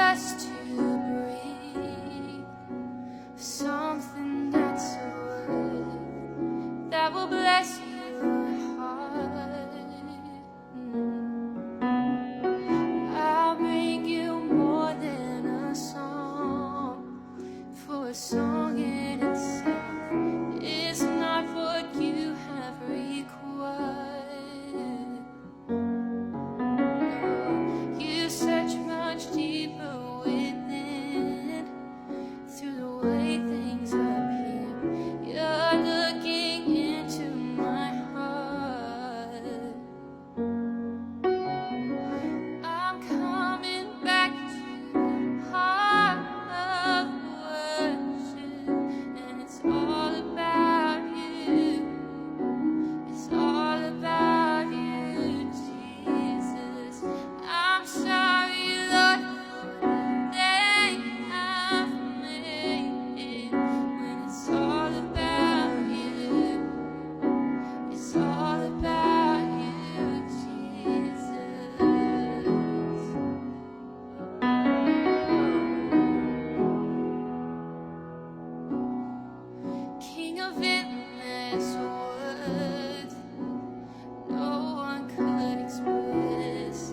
just to breathe, something that's a word that will bless your heart. I'll bring you more than a song, for a song in itself is not what you have required. You search much deeper within, through the way things appear. You're looking into my heart. I'm coming back to the heart of worship, and it's all about you. It's all about you, Jesus. I'm sorry, Lord, for the thing I've made. When it's all about you, it's all about you, Jesus. King of endless worth, no one could express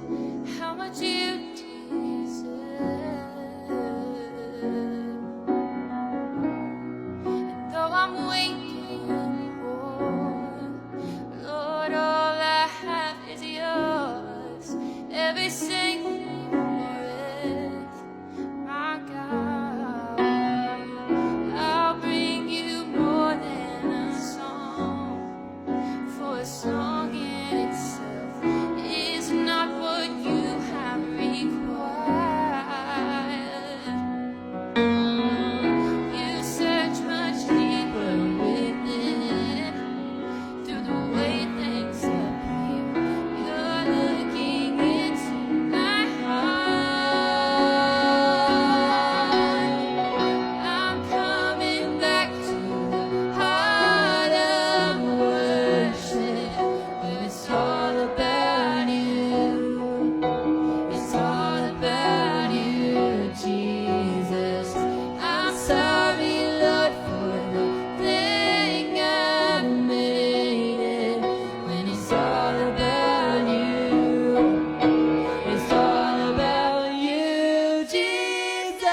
how much you deserve. And though I'm waiting for, Lord, all I have is yours. Every single breath, my God, I'll bring you more than a song, for a song in itself is not what you have required. You search much deeper within, through the way things appear. You're looking into my heart. I'm coming back to the heart of worship, where it's all about you. It's all about you, Jesus. I'm sorry, Lord, for the thing I made. When it's all about you, it's all about you, Jesus.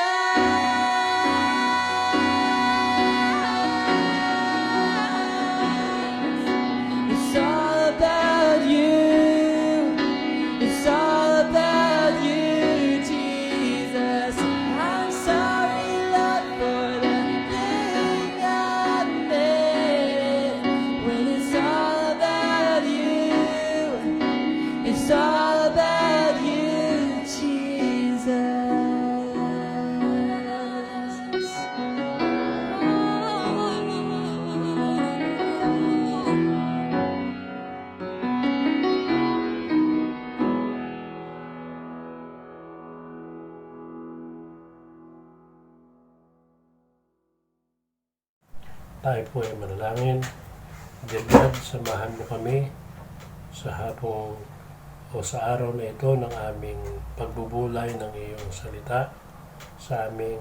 It's all about you. It's all about you, Jesus. I'm sorry, Lord, for the thing I made. When it's all about you, it's all about you, Jesus. Tayo po ay manalangin. Dear God, samahan mo kami sa hapong o sa araw na ito ng aming pagbubulay ng iyong salita, sa aming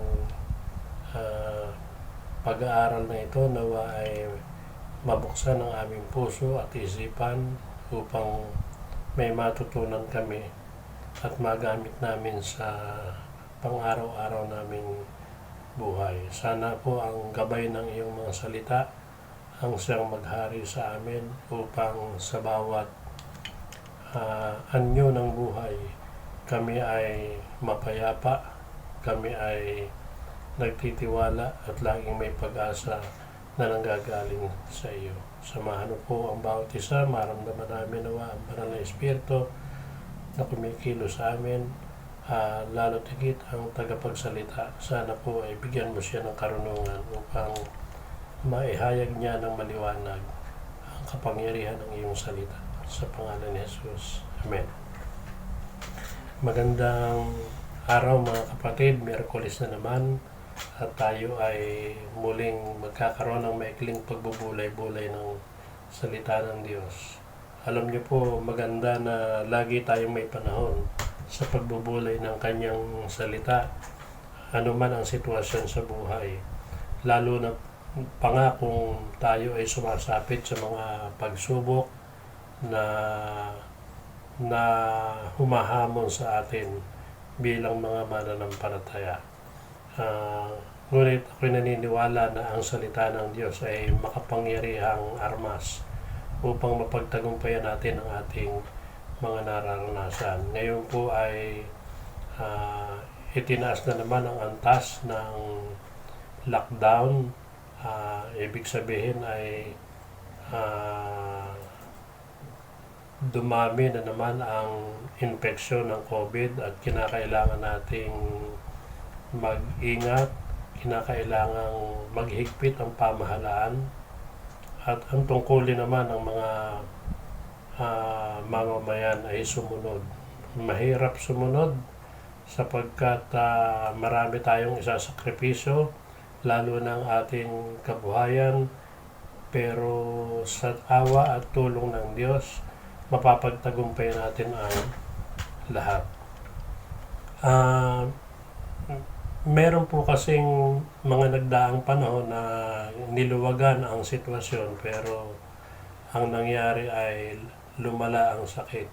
pag-aaral na ito. Nawa ay mabuksan ang aming puso at isipan upang may matutunan kami at magamit namin sa pang-araw-araw naming buhay. Sana po ang gabay ng iyong mga salita ang siyang maghari sa amin upang sa bawat anyo ng buhay kami ay mapayapa, kami ay nagtitiwala at laging may pag-asa na nanggagaling sa iyo. Samahan mo po ang bawat isa, maramdaman namin nawa ang banal na Espiritu na kumikilo sa amin, lalo't higit ang tagapagsalita. Sana po ay bigyan mo siya ng karunungan upang maihayag niya ng maliwanag ang kapangyarihan ng iyong salita. Sa pangalan ni Jesus. Amen. Magandang araw mga kapatid, Miyerkules na naman at tayo ay muling magkakaroon ng maikling pagbubulay-bulay ng salita ng Diyos. Alam niyo po, maganda na lagi tayong may panahon sa pagbubulay ng kanyang salita, ano man ang sitwasyon sa buhay. Lalo na pa nga kung tayo ay sumasapit sa mga pagsubok na humahamon sa atin bilang mga mananampalataya. Ngunit ako'y naniniwala na ang salita ng Diyos ay makapangyarihang armas upang mapagtagumpayan natin ang ating mga nararanasan. Ngayon po ay itinaas na naman ang antas ng lockdown. Ibig sabihin ay dumami na naman ang infeksyon ng COVID at kinakailangan nating mag-ingat, kinakailangang maghigpit ang pamahalaan at ang tungkulin naman ng mga mamamayan ay sumunod. Mahirap sumunod sapagkat marami tayong isasakripisyo, lalo ng ating kabuhayan, pero sa awa at tulong ng Diyos, mapapagtagumpay natin ang lahat. Meron po kasing mga nagdaang panahon na niluwagan ang sitwasyon, pero ang nangyari ay lumala ang sakit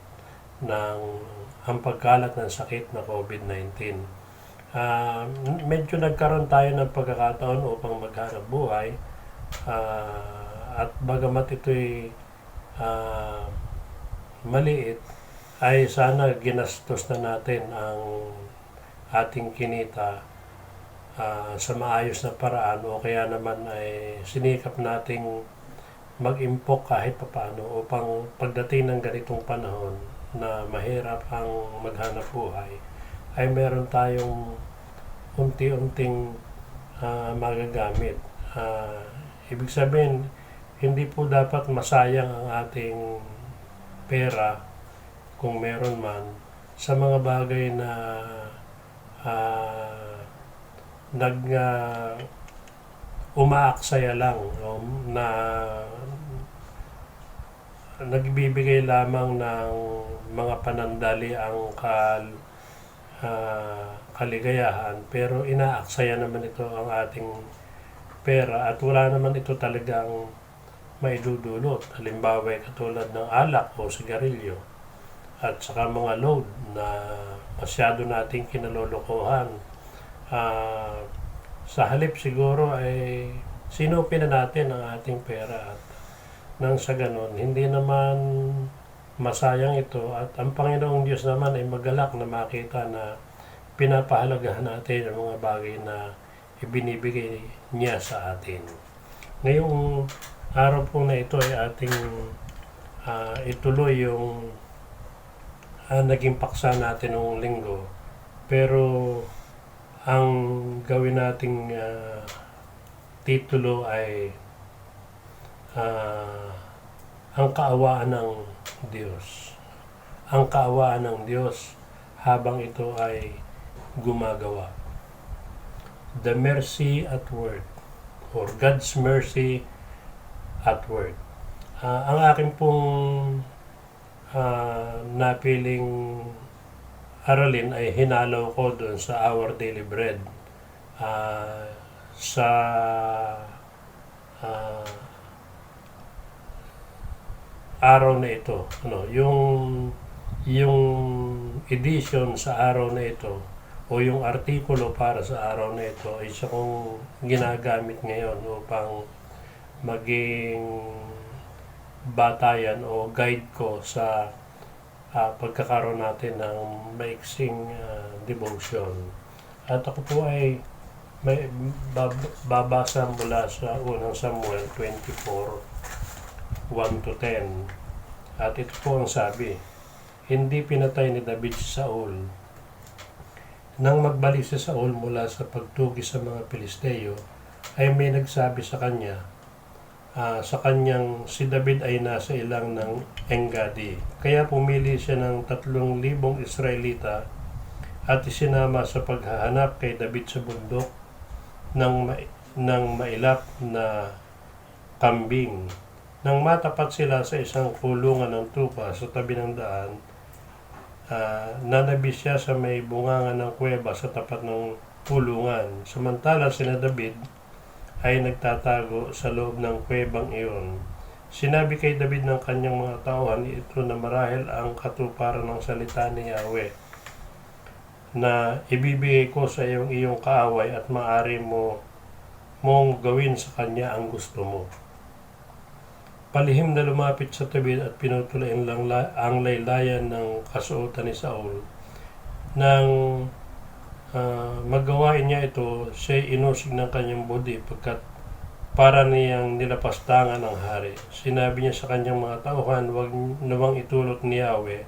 ang pagkalat ng sakit na COVID-19. Medyo nagkaroon tayo ng pagkakataon upang maghanap buhay, at bagamat ito'y maliit, ay sana ginastos na natin ang ating kinita sa maayos na paraan, o kaya naman ay sinikap nating mag-impok kahit papaano upang pagdating ng ganitong panahon na mahirap ang maghanap buhay, ay meron tayong unti-unting magagamit. Ibig sabihin, hindi po dapat masayang ang ating pera, kung meron man, sa mga bagay na umaaksaya lang, na nagbibigay lamang ng mga panandali ang kaligayahan, pero inaaksaya naman ito ang ating pera at wala naman ito talagang maidudulot. Halimbawa, katulad ng alak o sigarilyo at saka mga load na masyado nating kinalolokohan. Sa halip siguro ay sinupin na natin ang ating pera, at nang sa ganon, hindi naman masayang ito, at ang Panginoong Diyos naman ay magalak na makita na pinapahalagahan natin ang mga bagay na ibinibigay niya sa atin. Ngayong araw po na ito ay ating ituloy yung naging paksa natin noong linggo, pero ang gawin nating titulo ay ang kaawaan ng Diyos. Ang kaawaan ng Diyos habang ito ay gumagawa. The mercy at work, or God's mercy at work. Ang aking pong napiling aralin ay hinalaw ko doon sa Our Daily Bread, sa araw na ito, yung edition sa araw na ito, o yung artikulo para sa araw na ito, ay isa kong ginagamit ngayon upang maging batayan o guide ko sa pagkakaroon natin ng maiksing devotion. At ako po ay may babasa mula sa unang Samuel 24:1-10. At ito po ang sabi: hindi pinatay ni David si Saul. Nang magbalik si Saul mula sa pagtugis sa mga Pilisteo, ay may nagsabi sa kanya, sa kanyang si David ay nasa ilang ng Enggadi. Kaya pumili siya ng 3,000 Israelita at isinama sa paghahanap kay David sa bundok ng mailap na kambing. Nang matapat sila sa isang kulungan ng tupa sa tabi ng daan, nanabi siya sa may bungangan ng kuweba sa tapat ng pulungan. Samantala sina David ay nagtatago sa loob ng kuwebang iyon. Sinabi kay David ng kanyang mga tauhan ito na marahil ang katuparan ng salita ni Yahweh na ibibigay ko sa iyong kaaway at maaari mong gawin sa kanya ang gusto mo. Palihim na lumapit sa David at pinutulain lang ang laylayan ng kasuotan ni Saul. Nang magawain niya ito, siya'y inusig ng kanyang budi pagkat para niyang nilapastangan ng hari. Sinabi niya sa kanyang mga tauhan, huwag namang itulot ni Yahweh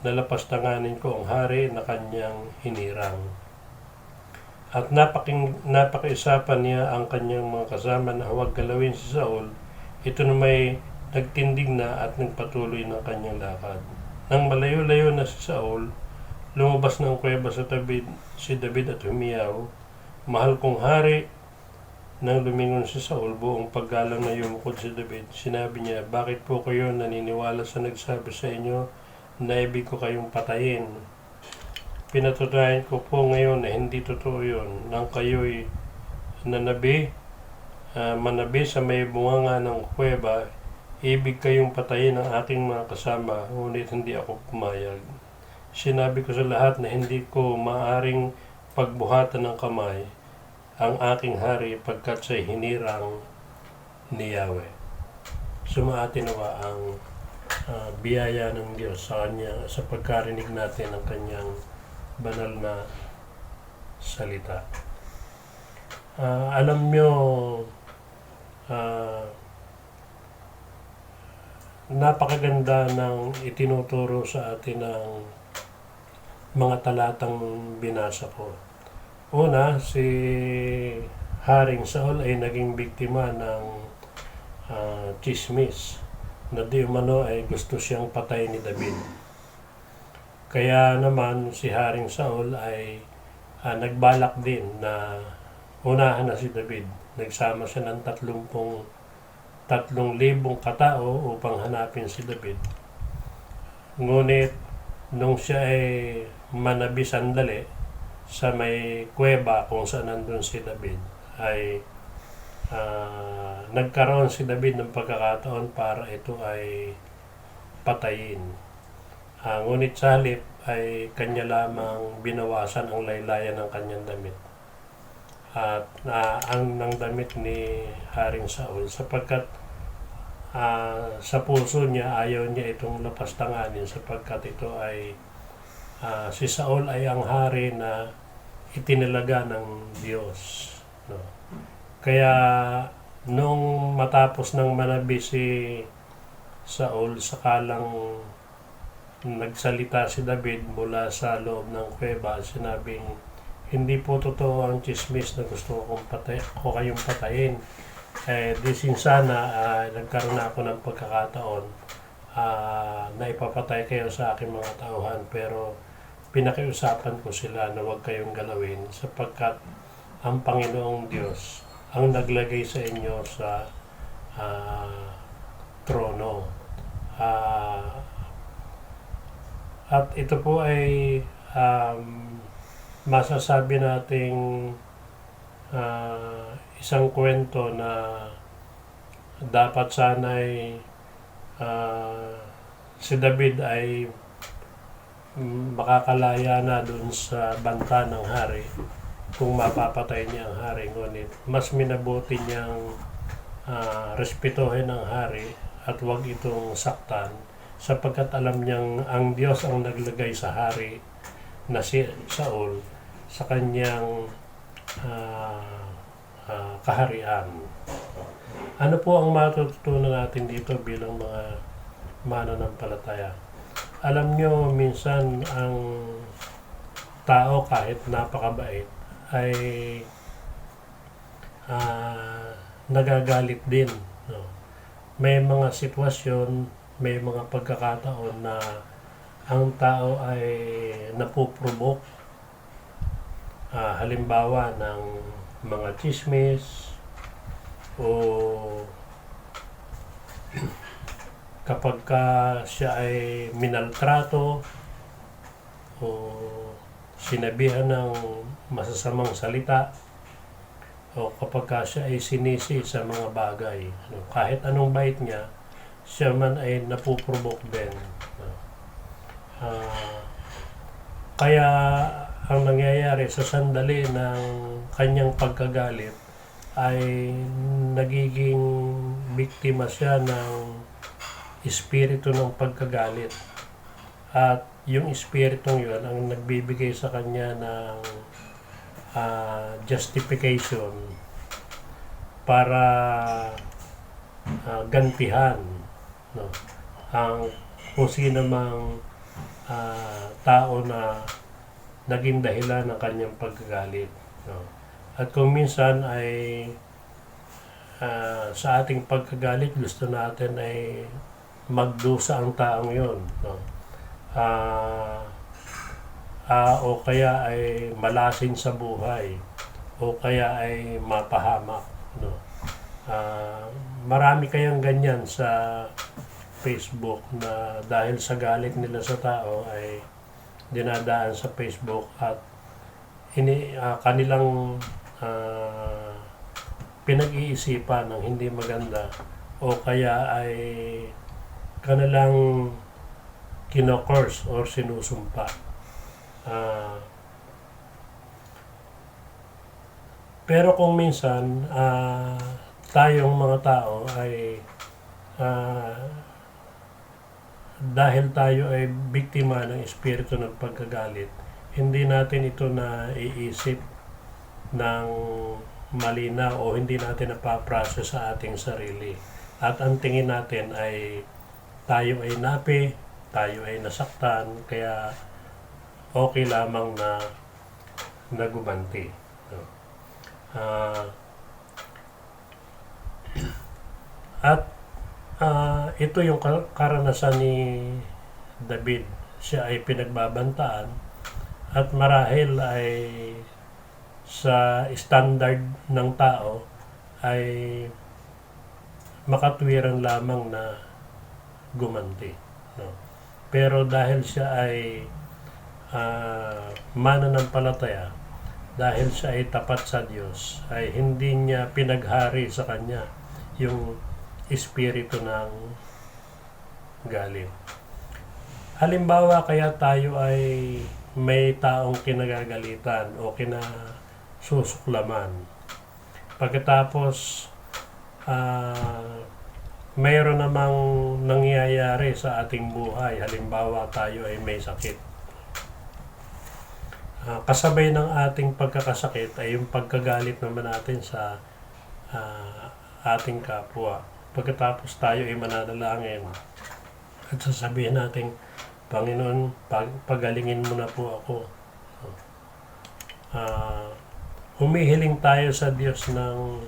na lapastanganin ko ang hari na kanyang hinirang. At napakiusapan niya ang kanyang mga kasama na huwag galawin si Saul. Ito na may nagtindig na at nagpatuloy ng kanyang lakad. Nang malayo-layo na si Saul, lumabas ng kuweba si David at humiyaw, "Mahal kong hari." Nang lumingon si Saul, buong paggalang na yumukod si David, sinabi niya, "Bakit po kayo naniniwala sa nagsabi sa inyo na ibig ko kayong patayin? Pinatunayan ko po ngayon na hindi totoo yun. Nang kayo'y manabi sa may bunganga ng kuweba, ibig kayong patayin ng aking mga kasama, ngunit hindi ako pumayag. Sinabi ko sa lahat na hindi ko maaring pagbuhatan ng kamay ang aking hari pagkat siya'y hinirang ni Yahweh." Sumaatin nawa ang biyaya ng Diyos sa kanya sa pagkarinig natin ng kanyang banal na salita. Alam nyo, napakaganda ng itinuturo sa atin ng mga talatang binasa ko. Una, si Haring Saul ay naging biktima ng chismis na di umano ay gusto siyang patay ni David. Kaya naman si Haring Saul ay nagbalak din na unahan na si David. Nagsama siya ng 3,000 katao upang hanapin si David. Ngunit nung siya ay manabi sandali sa may kuweba kung saan nandun si David, ay nagkaroon si David ng pagkakataon para ito ay patayin. Ngunit sa halip ay kanya lamang binawasan ang laylayan ng kanyang damit at ang ng damit ni Haring Saul, sapagkat sa puso niya ayaw niya itong lapastanganin, sapagkat ito ay si Saul ay ang hari na itinalaga ng Diyos, no? Kaya nung matapos ng manabi si Saul, sakalang nagsalita si David mula sa loob ng kuweba, sinabing, "Hindi po totoo ang chismis na gusto ko kayong patayin. Disin sana nagkaroon na ako ng pagkakataon na ipapatay kayo sa aking mga tauhan, pero pinakiusapan ko sila na huwag kayong galawin sapagkat ang Panginoong Diyos ang naglagay sa inyo sa trono." At ito po ay masasabi nating isang kwento na dapat sana'y si David ay makakalaya na dun sa banta ng hari kung mapapatay niya ang hari. Ngunit mas minabuti niyang respetuhin ang hari at huwag itong saktan, sapagkat alam niyang ang Diyos ang naglagay sa hari na si Saul sa kanyang kaharian. Ano po ang matututunan natin dito bilang mga mananampalataya? Alam nyo, minsan ang tao kahit napakabait ay nagagalit din, no? May mga sitwasyon, may mga pagkakataon na ang tao ay napuprovoke, halimbawa ng mga chismis o kapag siya ay minaltrato o sinabihan ng masasamang salita o kapag ka siya ay sinisi sa mga bagay, kahit anong bait niya, siya man ay napuprovoke din. Kaya ang nangyayari sa sandali ng kanyang pagkagalit ay nagiging biktima siya ng espiritu ng pagkagalit. At yung espiritong yun ang nagbibigay sa kanya ng justification para gantihan, no, ang kung sino mang tao na naging dahilan ng kanyang pagkagalit, no. At kung minsan ay sa ating pagkagalit gusto natin ay magdusa ang taong yun, no. O kaya ay malasin sa buhay, o kaya ay mapahamak, no. Marami kayang ganyan sa Facebook na dahil sa galit nila sa tao ay dinadaan sa Facebook at kanilang pinag-iisipan ng hindi maganda, o kaya ay kanilang kinokurs or sinusumpa. Pero kung minsan tayong mga tao ay dahil tayo ay biktima ng espiritu ng pagkagalit, hindi natin ito na iisip ng malinaw o hindi natin napaprocess sa ating sarili. At ang tingin natin ay tayo ay napi, tayo ay nasaktan, kaya okay lamang na nagumanti. At ito yung karanasan ni David. Siya ay pinagbabantaan at marahil ay sa standard ng tao ay makatwiran lamang na gumanti, no? Pero dahil siya ay mananampalataya, dahil siya ay tapat sa Diyos, ay hindi niya pinaghari sa kanya yung espiritu ng galit. Halimbawa, kaya tayo ay may taong kinagagalitan o kinasusuklaman. Pagkatapos, mayroon namang nangyayari sa ating buhay. Halimbawa, tayo ay may sakit. Kasabay ng ating pagkakasakit ay yung pagkagalit naman natin sa ating kapwa. Pagkatapos tayo ay mananalangin at sasabihin natin, Panginoon, pagalingin mo na po ako. Humihiling tayo sa Diyos ng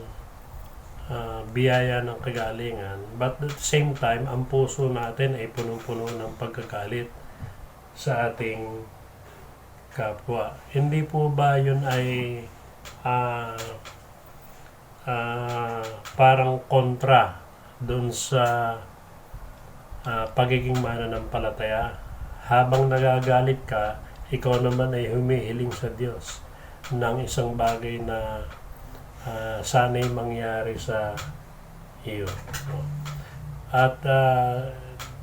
biyaya ng kagalingan, but at the same time, ang puso natin ay punong-puno ng pagkagalit sa ating kapwa. Hindi po ba yun ay parang kontra doon sa pagiging mananampalataya? Habang nagagalit ka, ikaw naman ay humihiling sa Diyos ng isang bagay na sana'y mangyari sa iyo. At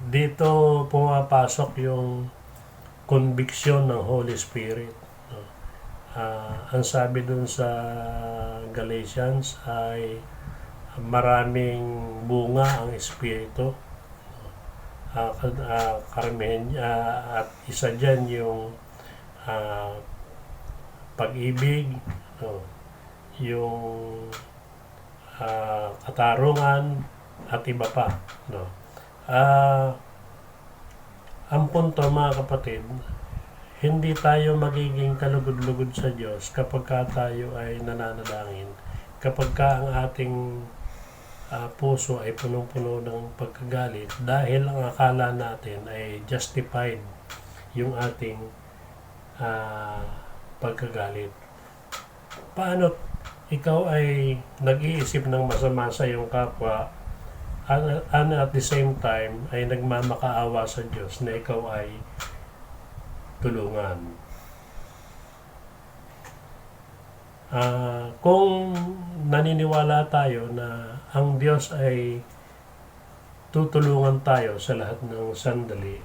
dito pumapasok yung conviction ng Holy Spirit. Ang sabi dun sa Galatians ay maraming bunga ang Espiritu. Karamihan at isa dyan yung pag-ibig, yung katarungan at iba pa, no. Ang punto, mga kapatid, hindi tayo magiging kalugod-lugod sa Diyos kapag ka tayo ay nananalangin, kapag ka ang ating puso ay punong-puno ng pagkagalit, dahil ang akala natin ay justified yung ating pagkagalit. Paano ikaw ay nag-iisip ng masama sa iyong kapwa and at the same time ay nagmamakaawa sa Diyos na ikaw ay tulungan. Kung naniniwala tayo na ang Diyos ay tutulungan tayo sa lahat ng sandali,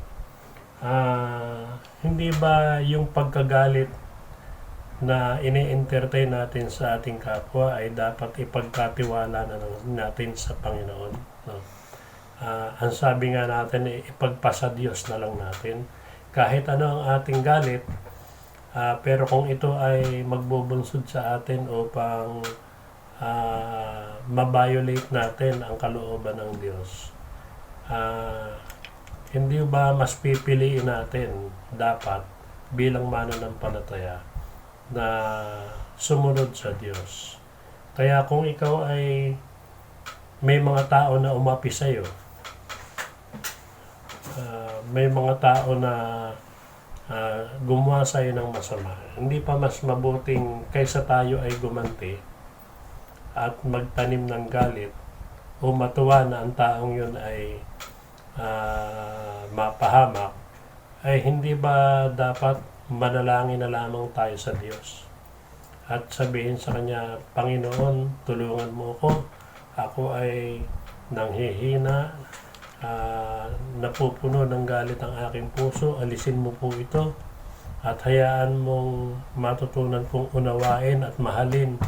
hindi ba yung pagkagalit na ini-entertain natin sa ating kapwa ay dapat ipagkatiwala na natin sa Panginoon? No? Ang sabi nga natin ay ipagpasa Diyos na lang natin. Kahit ano ang ating galit, pero kung ito ay magbubunsod sa atin upang ma-violate natin ang kalooban ng Diyos, hindi ba mas pipiliin natin dapat bilang mananampalataya na sumunod sa Diyos? Kaya kung ikaw ay may mga tao na umapi sa'yo, may mga tao na gumawa sa'yo ng masama, hindi pa mas mabuting kaysa tayo ay gumanti at magtanim ng galit o matuwa na ang taong yun ay mapahamak, ay hindi ba dapat manalangin na lamang tayo sa Diyos at sabihin sa Kanya, Panginoon, tulungan mo ako ay nanghihina, napupuno ng galit ang aking puso, alisin mo po ito at hayaan mong matutunan kong unawain at mahalin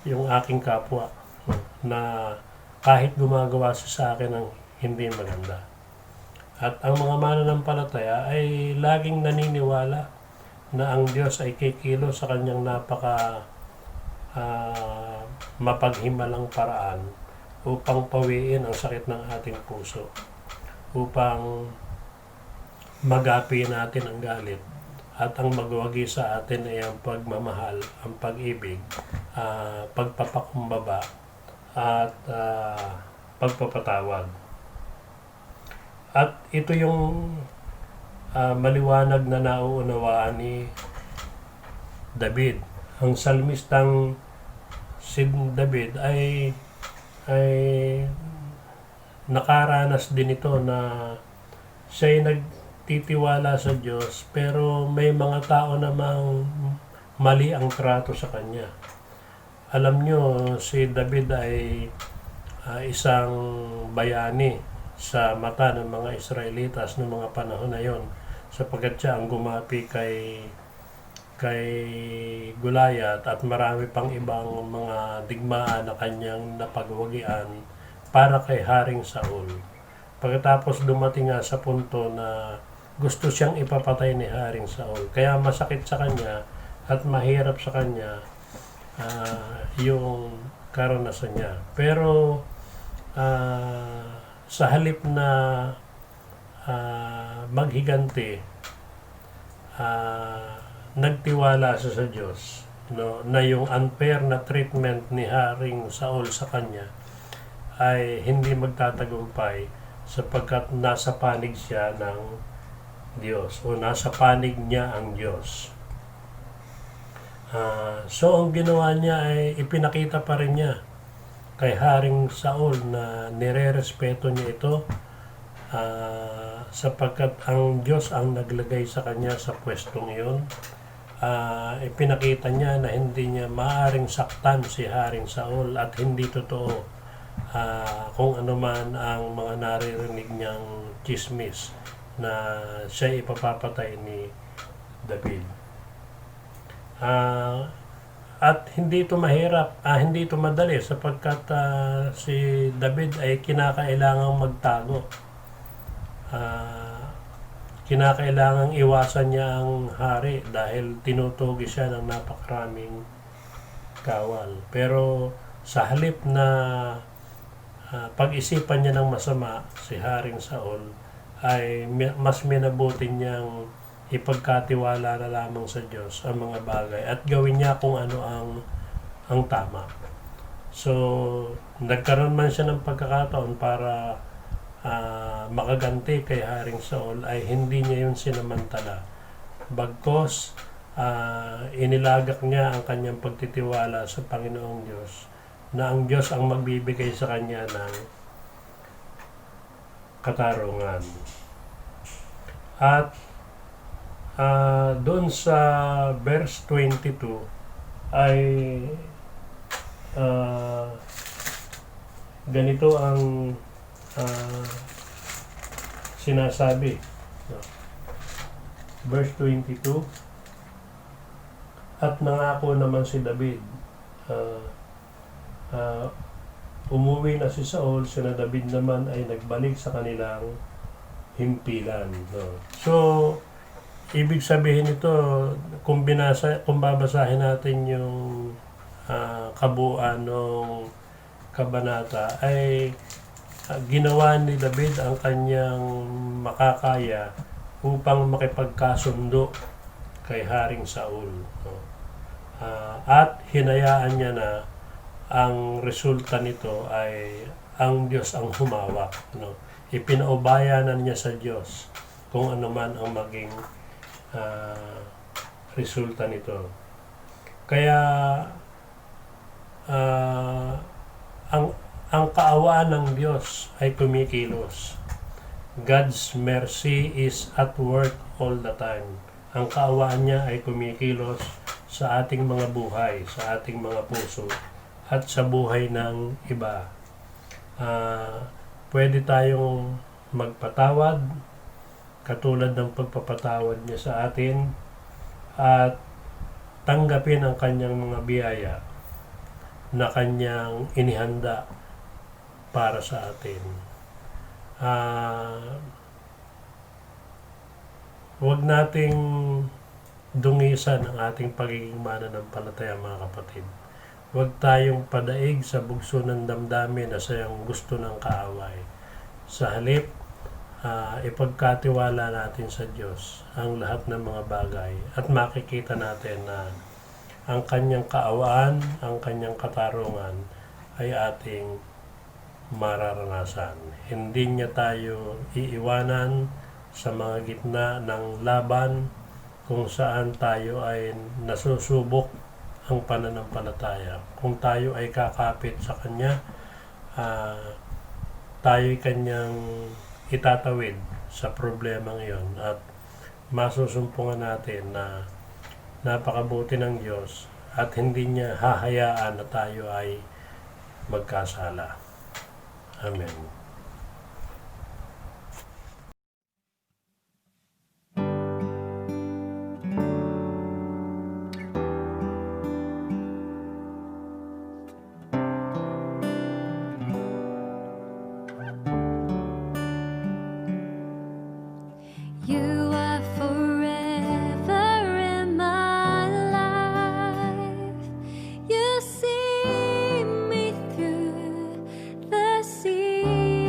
yung aking kapwa na kahit gumagawa siya sa akin ng hindi maganda. At ang mga mananampalataya ay laging naniniwala na ang Diyos ay kikilo sa kanyang napaka mapaghimalang paraan upang pawiin ang sakit ng ating puso, upang magapi natin ang galit, at ang magwagi sa atin ay ang pagmamahal, ang pag-ibig, pagpapakumbaba, at pagpapatawad. At ito yung maliwanag na nauunawaan ni David. Ang salmistang si David ay nakaranas din ito na siya'y nagtitiwala sa Diyos pero may mga tao namang mali ang trato sa kanya. Alam nyo, si David ay isang bayani sa mata ng mga Israelitas noong mga panahon na yon, sapagkat siya ang gumapi kay Goliath at marami pang ibang mga digmaan na kanyang napagwagian para kay Haring Saul. Pagkatapos dumating nga sa punto na gusto siyang ipapatay ni Haring Saul, kaya masakit sa kanya at mahirap sa kanya yung karanasan niya. Pero sa halip na maghiganti, nagtiwala siya sa Diyos, no, na yung unfair na treatment ni Haring Saul sa kanya ay hindi magtatagumpay sapagkat nasa panig siya ng Diyos o nasa panig niya ang Diyos. So ang ginawa niya ay ipinakita pa rin niya kay Haring Saul na nire-respeto niya ito sapagkat ang Diyos ang naglagay sa kanya sa pwestong iyon. Ipinakita niya na hindi niya maaaring saktan si Haring Saul at hindi totoo kung ano man ang mga naririnig niyang chismis na siya ipapapatay ni David. At hindi ito mahirap, hindi ito madali sapagkat si David ay kinakailangang magtago. Kinakailangang iwasan niya ang hari dahil tinutugi siya ng napakaraming kawal. Pero sa halip na pag-isipan niya ng masama si Haring Saul, ay mas minabuti niyang ipagkatiwala na lamang sa Diyos ang mga bagay at gawin niya kung ano ang tama. So, nagkaroon man siya ng pagkakataon para makaganti kay Haring Saul, ay hindi niya yun sinamantala. Bagkos, inilagak niya ang kanyang pagtitiwala sa Panginoong Diyos, na ang Diyos ang magbibigay sa kanya ng katarungan. At doon sa verse 22 ay ganito ang sinasabi. No? Verse 22, at nangako naman si David, umuwi na si Saul, sina David naman ay nagbalik sa kanilang himpilan. No? So, ibig sabihin ito, kung babasahin natin yung kabuuan ng kabanata, ay ginawa ni David ang kanyang makakaya upang makipagkasundo kay Haring Saul. No? At hinayaan niya na ang resulta nito ay ang Diyos ang humawak. No? Ipinaubayanan niya sa Diyos kung ano man ang maging resulta nito. Kaya ang kaawaan ng Diyos ay kumikilos. God's mercy is at work all the time. Ang kaawaan niya ay kumikilos sa ating mga buhay, sa ating mga puso, at sa buhay ng iba. Pwede tayong magpatawad, katulad ng pagpapatawad niya sa atin, at tanggapin ang kanyang mga biyaya na kanyang inihanda para sa atin. Huwag nating dungisan ang ating pagiging mananampalataya, mga kapatid. Huwag tayong padaig sa bugso ng damdamin na sayang gusto ng kaaway. Sa halip, ipagkatiwala natin sa Diyos ang lahat ng mga bagay at makikita natin na ang kanyang kaawaan, ang kanyang katarungan ay ating mararanasan. Hindi niya tayo iiwanan sa mga gitna ng laban kung saan tayo ay nasusubok ang pananampalataya. Kung tayo ay kakapit sa Kanya, tayo ay Kanyang itatawid sa problemang iyon at masusumpungan natin na napakabuti ng Diyos at hindi niya hahayaan na tayo ay magkasala. Amen. You are forever in my life. You see me through the seasons.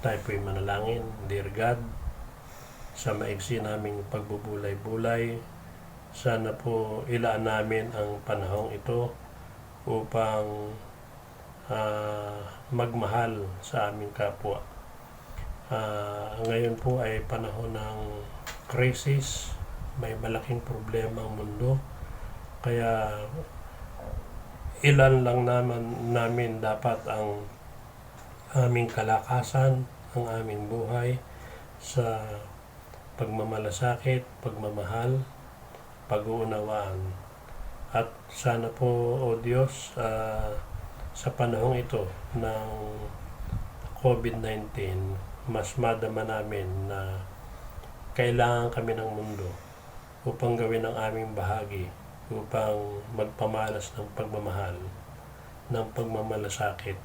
Tayo po'y manalangin. Dear God, sa maigsi naming pagbubulay-bulay, sana po ilaan namin ang panahong ito upang magmahal sa aming kapwa. Ngayon po ay panahon ng crisis, may malaking problema ang mundo, kaya ilan lang namin dapat ang aming kalakasan, ang aming buhay sa pagmamalasakit, pagmamahal, pag-uunawaan. At sana po, O Diyos, sa panahong ito ng COVID-19, mas madama namin na kailangan kami ng mundo upang gawin ang aming bahagi, upang magpamalas ng pagmamahal, ng pagmamalasakit.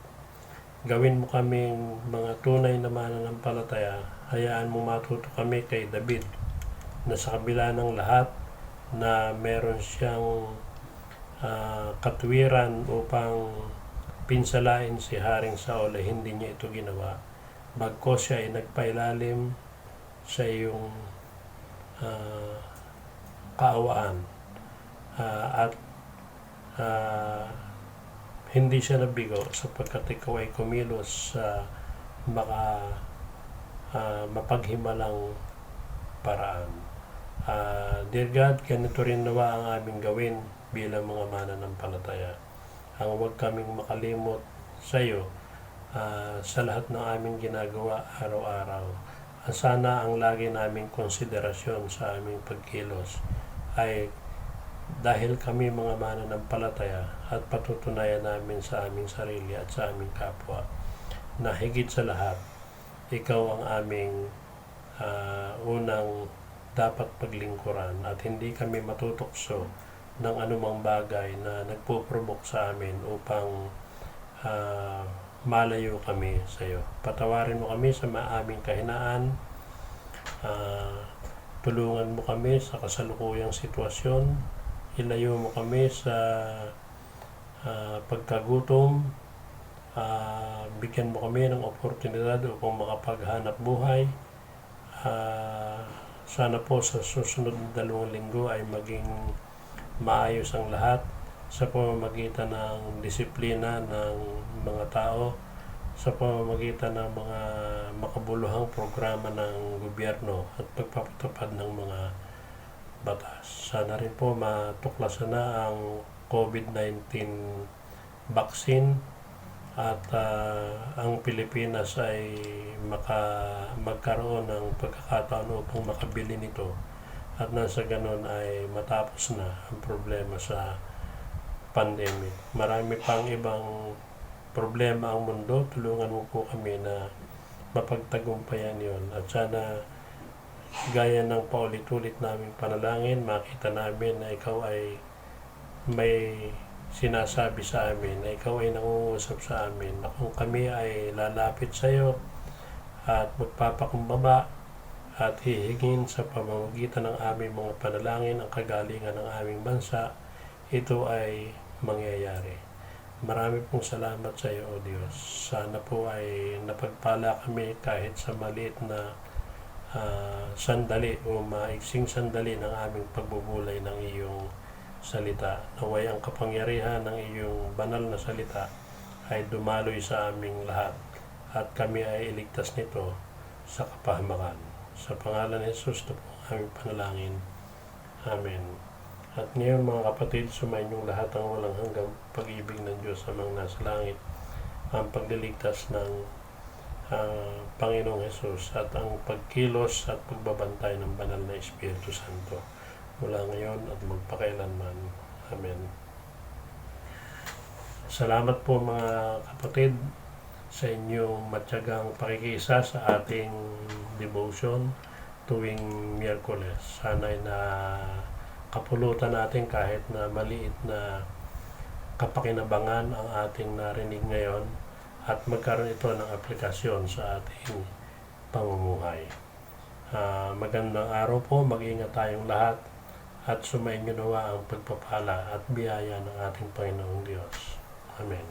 Gawin mo kaming mga tunay na mananampalataya. Hayaan mo matuto kami kay David na sa kabila ng lahat na meron siyang katwiran upang pinsalain si Haring Saul ay hindi niya ito ginawa. Bagkos siya ay nagpailalim sa iyong kaawaan at hindi siya nabigo sapagkat ikaw ay kumilos sa mapaghimalang paraan. Dear God, ganito rin nawa ang aming gawin bilang mga mananampalataya. Ang huwag kaming makalimot sa iyo sa lahat ng aming ginagawa araw-araw. Sana ang lagi naming konsiderasyon sa aming pagkilos ay dahil kami mga mananampalataya at patutunayan namin sa aming sarili at sa aming kapwa na higit sa lahat, ikaw ang aming unang dapat paglingkuran at hindi kami matutokso ng anumang bagay na nagpo-provoke sa amin upang malayo kami sa iyo. Patawarin mo kami sa aming kahinaan, tulungan mo kami sa kasalukuyang sitwasyon, ilayo mo kami sa pagkagutom, bigyan mo kami ng oportunidad upang makapaghanap buhay. Sana po sa susunod na 2 linggo ay maging maayos ang lahat sa pamamagitan ng disiplina ng mga tao, sa pamamagitan ng mga makabuluhang programa ng gobyerno at pagpapatupad ng mga batas. Sana rin po matuklasan na ang COVID-19 vaccine at ang Pilipinas ay magkaroon ng pagkakataon upang makabili nito at nasa ganon ay matapos na ang problema sa pandemic. Marami pang ibang problema ang mundo. Tulungan mo po kami na mapagtagumpayan yon at sana gaya ng paulit-ulit naming panalangin, makita namin na ikaw ay may sinasabi sa amin, na ikaw ay nangungusap sa amin, na kung kami ay lalapit sa iyo at magpapakumbaba at hihingin sa pamamagitan ng aming mga panalangin ang kagalingan ng aming bansa, ito ay mangyayari. Marami pong salamat sa iyo, O Diyos. Sana po ay napagpala kami kahit sa maliit na sandali o maiksing sandali ng aming pagbubulay ng iyong salita. Naway ang kapangyarihan ng iyong banal na salita ay dumaloy sa aming lahat at kami ay iligtas nito sa kapahamakan. Sa pangalan ni Jesus na po ang aming panalangin. Amen. At ngayon mga kapatid, sumayin lahat ang walang hanggang pag-ibig ng Diyos amang nasa langit, ang pagliligtas ng Panginoong Jesus at ang pagkilos at pagbabantay ng banal na Espiritu Santo mula ngayon at magpakailanman. Amen. Salamat po mga kapatid sa inyong matyagang pakikisa sa ating devotion tuwing Miyerkules. Sana'y na kapulutan natin kahit na maliit na kapakinabangan ang ating narinig ngayon at magkaroon ito ng aplikasyon sa ating pamumuhay. Magandang araw po, mag-ingat tayong lahat at sumainyo nawa ang pagpapala at biyaya ng ating Panginoong Diyos. Amen.